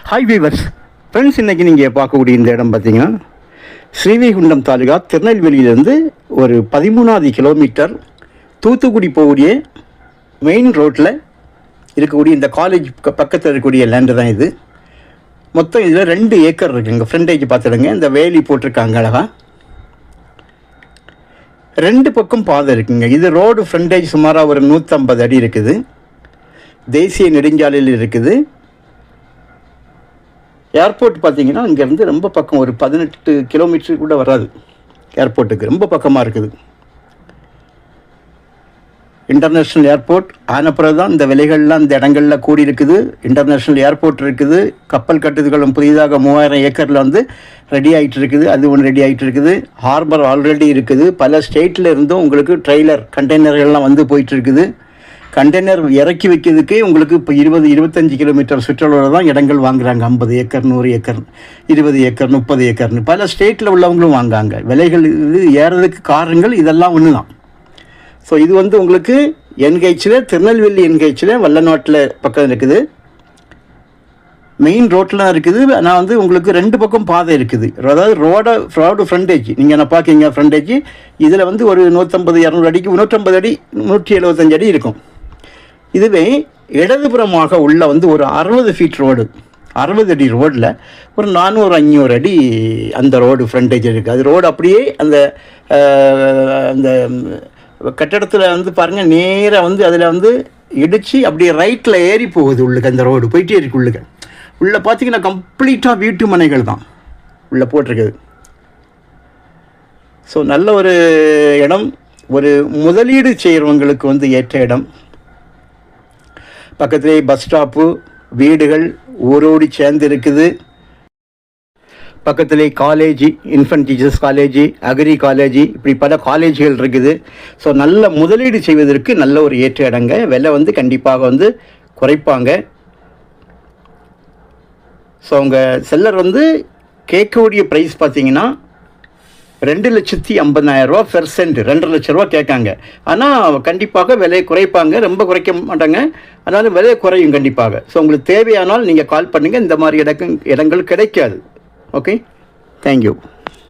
Hi viewers friends, இன்றைக்கி நீங்கள் பார்க்கக்கூடிய இந்த இடம் பார்த்தீங்கன்னா ஸ்ரீவைகுண்டம் தாலுகா திருநெல்வேலியிலேருந்து ஒரு 13வது கிலோமீட்டர் தூத்துக்குடி போகக்கூடிய மெயின் ரோட்டில் இருக்கக்கூடிய இந்த காலேஜ் பக்கத்தில் இருக்கக்கூடிய லேண்டு தான் இது. மொத்தம் இதில் 2 ஏக்கர் இருக்குங்க. ஃப்ரண்டேஜ் பார்த்துடுங்க, இந்த வேலி போட்டிருக்காங்க அழகா. 2 பக்கம் பாதை இருக்குங்க. இது ரோடு ஃப்ரண்டேஜ் சுமாராக ஒரு 150 அடி இருக்குது. தேசிய நெடுஞ்சாலையில் இருக்குது. ஏர்போர்ட் பார்த்திங்கன்னா இங்கேருந்து ரொம்ப பக்கம், ஒரு 18 கிலோமீட்டர் கூட வராது ஏர்போர்ட்டுக்கு, ரொம்ப பக்கமாக இருக்குது. இன்டர்நேஷ்னல் ஏர்போர்ட் ஆனப்புறம் தான் இந்த விலைகள்லாம் இந்த இடங்களில் கூடி இருக்குது. இன்டர்நேஷ்னல் ஏர்போர்ட் இருக்குது. கப்பல் கட்டுதல்களும் புதிதாக 3000 ஏக்கரில் வந்து ரெடி ஆகிட்டு இருக்குது. அது ஒன்று ரெடி ஆகிட்டு இருக்குது. ஹார்பர் ஆல்ரெடி இருக்குது. பல ஸ்டேட்டில் இருந்தும் உங்களுக்கு ட்ரெய்லர் கண்டெய்னர்கள்லாம் வந்து போயிட்டு இருக்குது. கண்டெய்னர் இறக்கி வைக்கிறதுக்கே உங்களுக்கு இப்போ 20-25 கிலோமீட்டர் சுற்றளவில் தான் இடங்கள் வாங்குகிறாங்க. 50 ஏக்கர், 100 ஏக்கர், 20 ஏக்கர், 30 ஏக்கர்னு பல ஸ்டேட்டில் உள்ளவங்களும் வாங்குறாங்க. விலைகள் இது ஏறதுக்கு காரணங்கள் இதெல்லாம் ஒன்று தான். ஸோ இது வந்து உங்களுக்கு என்கேச்சில், திருநெல்வேலி என்கேச்சில் வல்லநாட்டில் பக்கம் இருக்குது. மெயின் ரோட்டில் இருக்குது. ஆனால் வந்து உங்களுக்கு 2 பக்கம் பாதை இருக்குது. அதாவது ரோடு ஃப்ரண்டேஜ் நீங்கள் என்ன பார்க்கிங்க, ஃப்ரண்டேஜ் இதில் வந்து ஒரு 150-200 அடிக்கு 150 அடி 175 அடி இருக்கும். இதுவே இடதுபுறமாக உள்ள வந்து ஒரு 60 ஃபீட் ரோடு, 60 அடி ரோடில் ஒரு 400-500 அடி அந்த ரோடு ஃப்ரண்டேஜ் இருக்குது. அது ரோடு அப்படியே அந்த அந்த கட்டடத்தில் வந்து பாருங்கள், நேராக வந்து அதில் வந்து இடித்து அப்படியே ரைட்டில் ஏறி போகுது உள்ளுக்கு. அந்த ரோடு போயிட்டே இருக்கு உள்ளுக்கு. உள்ளே பார்த்திங்கன்னா கம்ப்ளீட்டாக வீட்டு மனைகள் தான் உள்ளே போட்டிருக்குது. ஸோ நல்ல ஒரு இடம், ஒரு முதலீடு செய்கிறவங்களுக்கு வந்து ஏற்ற இடம். பக்கத்திலே பஸ் ஸ்டாப்பு, வீடுகள் ஊரோடி சேர்ந்து இருக்குது. பக்கத்திலே college, infant teachers college, agri college, இப்படி பல காலேஜ்கள் இருக்குது. ஸோ நல்ல முதலீடு செய்வதற்கு நல்ல ஒரு ஏற்ற இடங்க. விலை வந்து கண்டிப்பாக வந்து குறைப்பாங்க. ஸோ அவங்க செல்லர் வந்து கேட்கக்கூடிய ப்ரைஸ் பார்த்திங்கன்னா 2,50,000 பெர் சென்ட், 2.5 லட்ச ரூபா கேட்காங்க. ஆனால் கண்டிப்பாக விலையை குறைப்பாங்க, ரொம்ப குறைக்க மாட்டாங்க. அதனால் விலை குறையும் கண்டிப்பாக. ஸோ உங்களுக்கு தேவையானால் நீங்கள் கால் பண்ணுங்கள். இந்த மாதிரி இடங்கள் கிடைக்காது. Okay, thank you.